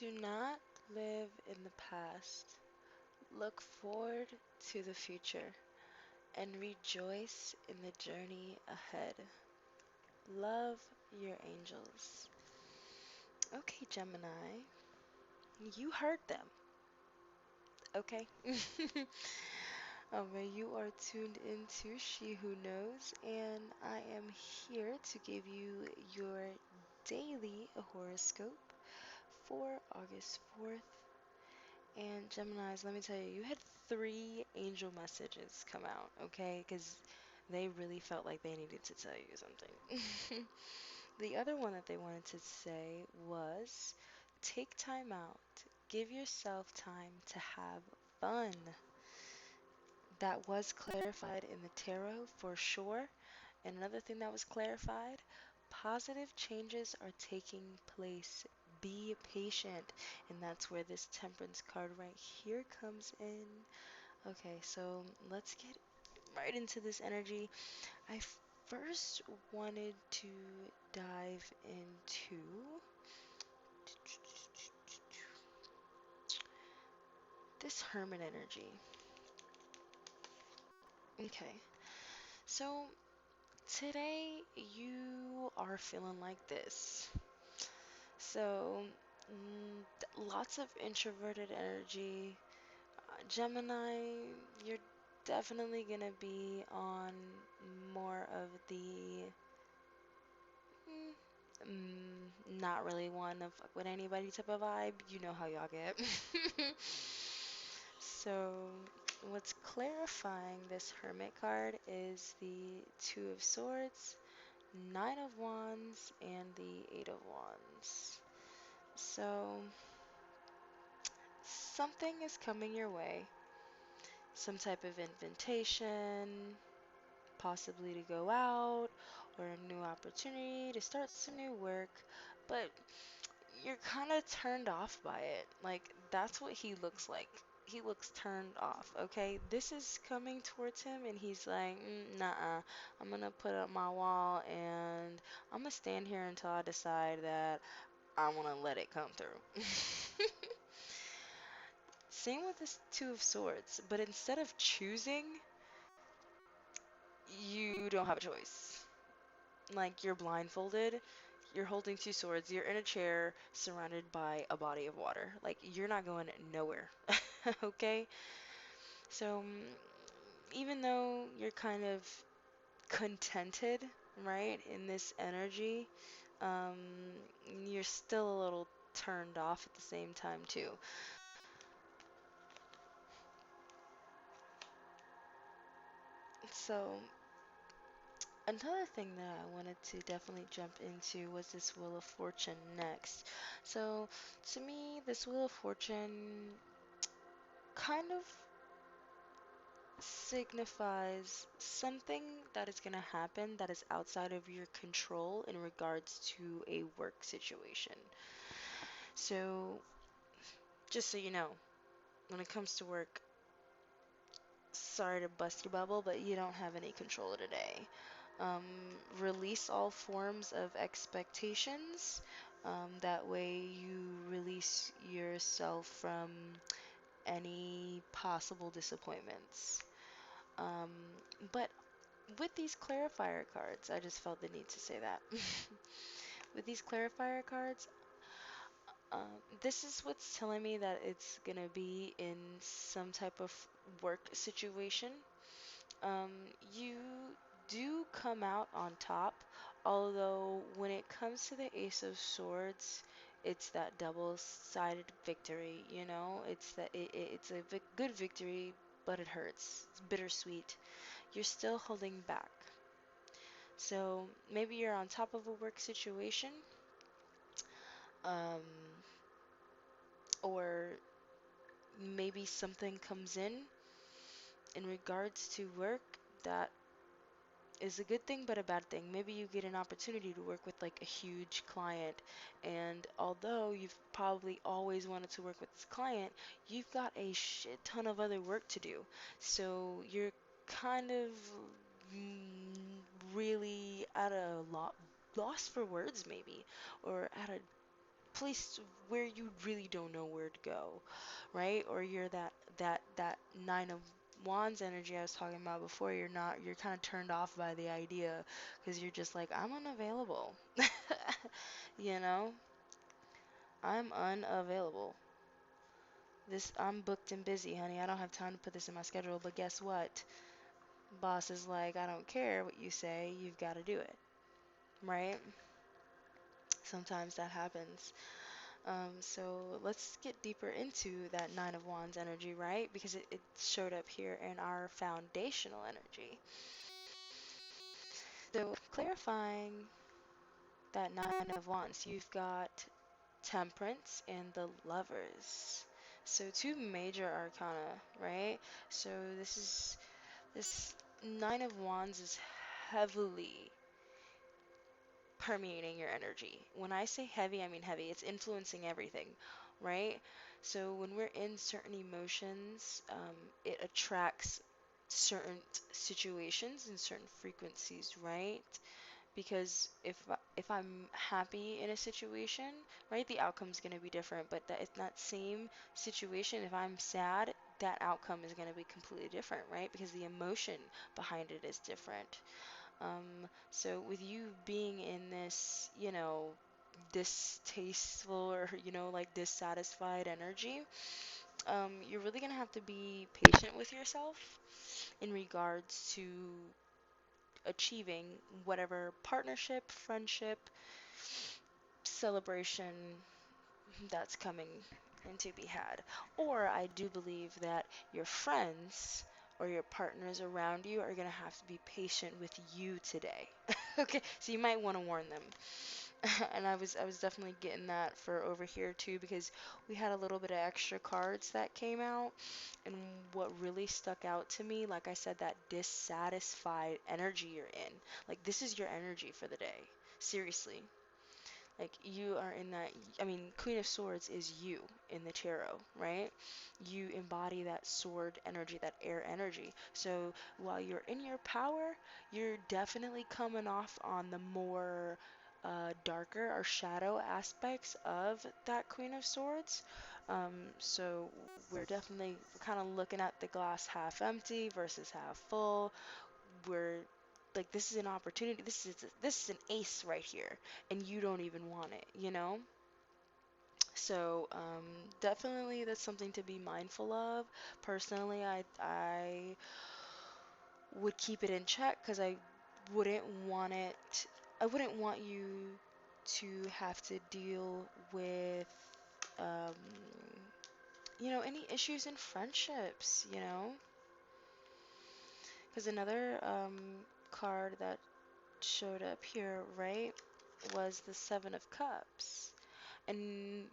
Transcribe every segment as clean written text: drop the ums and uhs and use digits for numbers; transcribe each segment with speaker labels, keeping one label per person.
Speaker 1: Do not live in the past. Look forward to the future and rejoice in the journey ahead. Love your angels. Okay, Gemini, you heard them. Okay. You are tuned into She Who Knows, and I am here to give you your daily horoscope for August 4th. And Geminis, let me tell you, you had three angel messages come out, okay? Because they really felt like they needed to tell you something. The other one that they wanted to say was take time out, give yourself time to have fun. That was clarified in the tarot for sure. And another thing that was clarified, positive changes are taking place. Be patient. And that's where this temperance card right here comes in. Okay, so let's get right into this energy. I first wanted to dive into this hermit energy. Okay, so today you are feeling like this. So, lots of introverted energy. Gemini, you're definitely gonna be on more of the not really one of fuck with anybody type of vibe. You know how y'all get. So, what's clarifying this Hermit card is the Two of Swords, Nine of Wands, and the Eight of Wands. So, something is coming your way. Some type of invitation, possibly to go out, or a new opportunity to start some new work, but you're kind of turned off by it. Like, that's what he looks like. He looks turned off, okay? This is coming towards him, and he's like, nah, I'm gonna put up my wall, and I'm gonna stand here until I decide that I wanna let it come through. Same with this Two of Swords, but instead of choosing, you don't have a choice. Like, you're blindfolded, you're holding two swords, you're in a chair surrounded by a body of water. Like, you're not going nowhere. Okay? So, even though you're kind of contented, right, in this energy, um, you're still a little turned off at the same time, too. So, another thing that I wanted to definitely jump into was this Wheel of Fortune next. So, to me, this Wheel of Fortune kind of signifies something that is going to happen that is outside of your control in regards to a work situation. So, just so you know, when it comes to work, sorry to bust your bubble, but you don't have any control today. Um, Release all forms of expectations. That way, you release yourself from any possible disappointments. Um, but with these clarifier cards, I just felt the need to say that. With these clarifier cards, this is what's telling me that it's gonna be in some type of work situation. Um, you do come out on top, although when it comes to the Ace of Swords, it's that double-sided victory, you know? It's a good victory, but it hurts. It's bittersweet. You're still holding back. So maybe you're on top of a work situation, um, or maybe something comes in regards to work that is a good thing but a bad thing. Maybe you get an opportunity to work with like a huge client, and although you've probably always wanted to work with this client, you've got a shit ton of other work to do. So you're kind of really at a loss for words maybe, or at a place where you really don't know where to go, right? Or you're that nine of wands energy I was talking about before. You're kind of turned off by the idea because you're just like, I'm unavailable. You know, I'm unavailable. I'm booked and busy, honey. I don't have time to put this in my schedule. But guess what? Boss is like, I don't care what you say, you've got to do it, right? Sometimes that happens. So let's get deeper into that Nine of Wands energy, right? Because it showed up here in our foundational energy. So clarifying that Nine of Wands, you've got Temperance and the Lovers. So two major arcana, right? So this Nine of Wands is heavily permeating your energy. When I say heavy, I mean heavy. It's influencing everything, right? So when we're in certain emotions, it attracts certain situations and certain frequencies, right? Because if I'm happy in a situation, right, the outcome's gonna be different. But that in that same situation, if I'm sad, that outcome is gonna be completely different, right? Because the emotion behind it is different. So with you being in this, distasteful or, like dissatisfied energy, you're really gonna have to be patient with yourself in regards to achieving whatever partnership, friendship, celebration that's coming and to be had. Or I do believe that your friends or your partners around you are going to have to be patient with you today. Okay, so you might want to warn them. And I was definitely getting that for over here too because we had a little bit of extra cards that came out, and what really stuck out to me, like I said, that dissatisfied energy you're in. Like this is your energy for the day. Seriously. Like you are in that, I mean, Queen of Swords is you in the tarot, right? You embody that sword energy, that air energy. So while you're in your power, you're definitely coming off on the more darker or shadow aspects of that Queen of Swords. So we're definitely kind of looking at the glass half empty versus half full. We're like, this is an opportunity, this is an ace right here, and you don't even want it. So definitely that's something to be mindful of. Personally, I would keep it in check because wouldn't want it I wouldn't want you to have to deal with um, any issues in friendships, because another card that showed up here, right, was the Seven of Cups. And,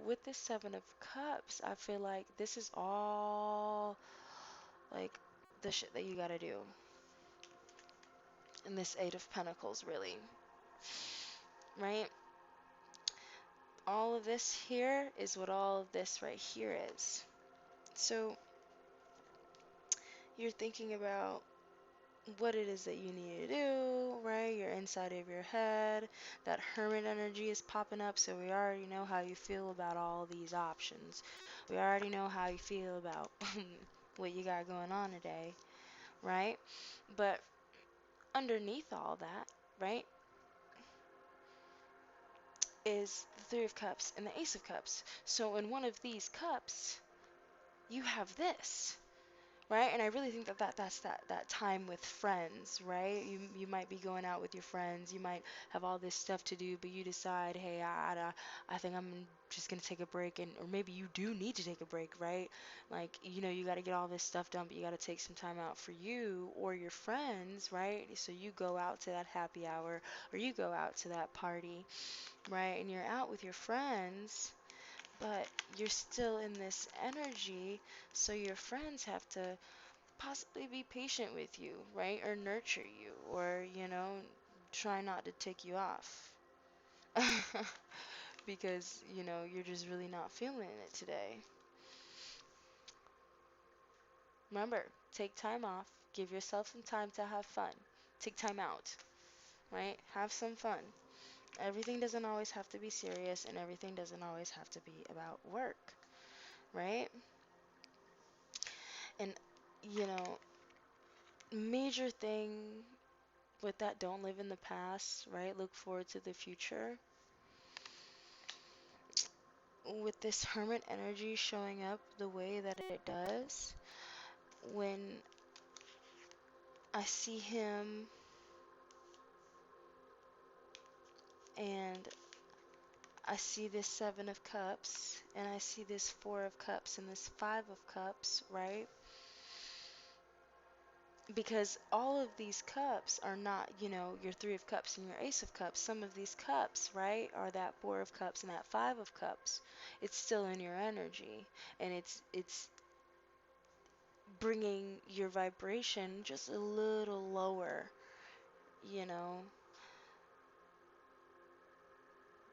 Speaker 1: with the Seven of Cups, I feel like this is all like the shit that you gotta do. And this Eight of Pentacles, really, right? All of this here is what all of this right here is. So you're thinking about what it is that you need to do, right? You're inside of your head. That hermit energy is popping up, so we already know how you feel about all these options. We already know how you feel about what you got going on today, right? But underneath all that, right, is the Three of Cups and the Ace of Cups. So in one of these cups, you have this. Right? And I really think that's that time with friends, right? You might be going out with your friends, you might have all this stuff to do, but you decide, hey, I think I'm just gonna take a break, and or maybe you do need to take a break, right? Like, you got to get all this stuff done, but you got to take some time out for you or your friends, right? So you go out to that happy hour or you go out to that party, right? And you're out with your friends, but you're still in this energy, so your friends have to possibly be patient with you, right? Or nurture you, or, try not to tick you off. Because, you're just really not feeling it today. Remember, take time off, give yourself some time to have fun. Take time out, right? Have some fun. Everything doesn't always have to be serious, and everything doesn't always have to be about work, right? And, you know, major thing with that, don't live in the past, right? Look forward to the future. With this hermit energy showing up the way that it does, when I see him and I see this Seven of Cups and I see this Four of Cups and this Five of Cups, right? Because all of these cups are not, your Three of Cups and your Ace of Cups. Some of these cups, right, are that Four of Cups and that Five of Cups. It's still in your energy, and it's bringing your vibration just a little lower, you know,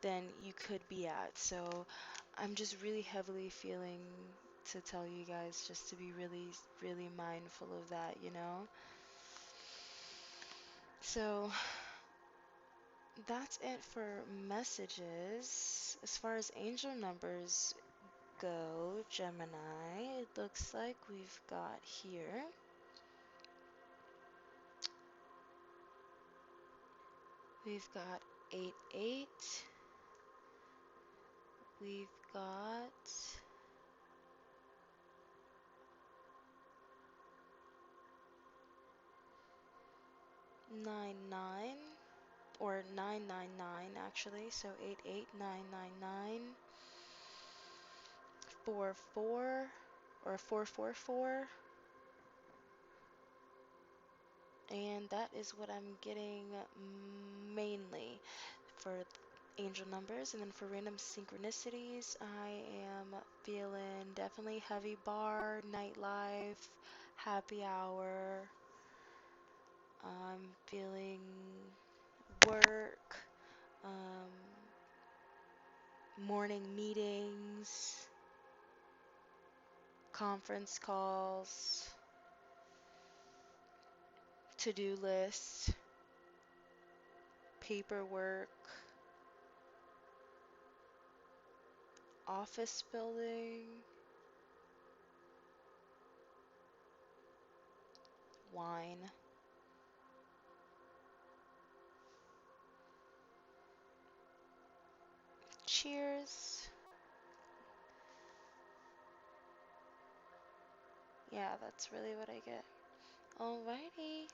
Speaker 1: than you could be at. So I'm just really heavily feeling to tell you guys just to be really, really mindful of that, you know? So that's it for messages. As far as angel numbers go, Gemini, it looks like we've got 8, we've got 9, or 999 actually, so 88999, 4, or 444, and that is what I'm getting mainly for angel numbers. And then for random synchronicities, I am feeling definitely heavy bar, nightlife, happy hour. I'm feeling work, um, morning meetings, conference calls, to-do list, paperwork, office building, wine. Cheers. Yeah, that's really what I get. Alrighty.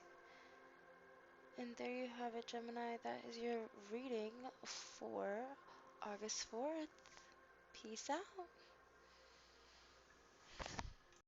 Speaker 1: And there you have it, Gemini. That is your reading for August 4th. Peace out.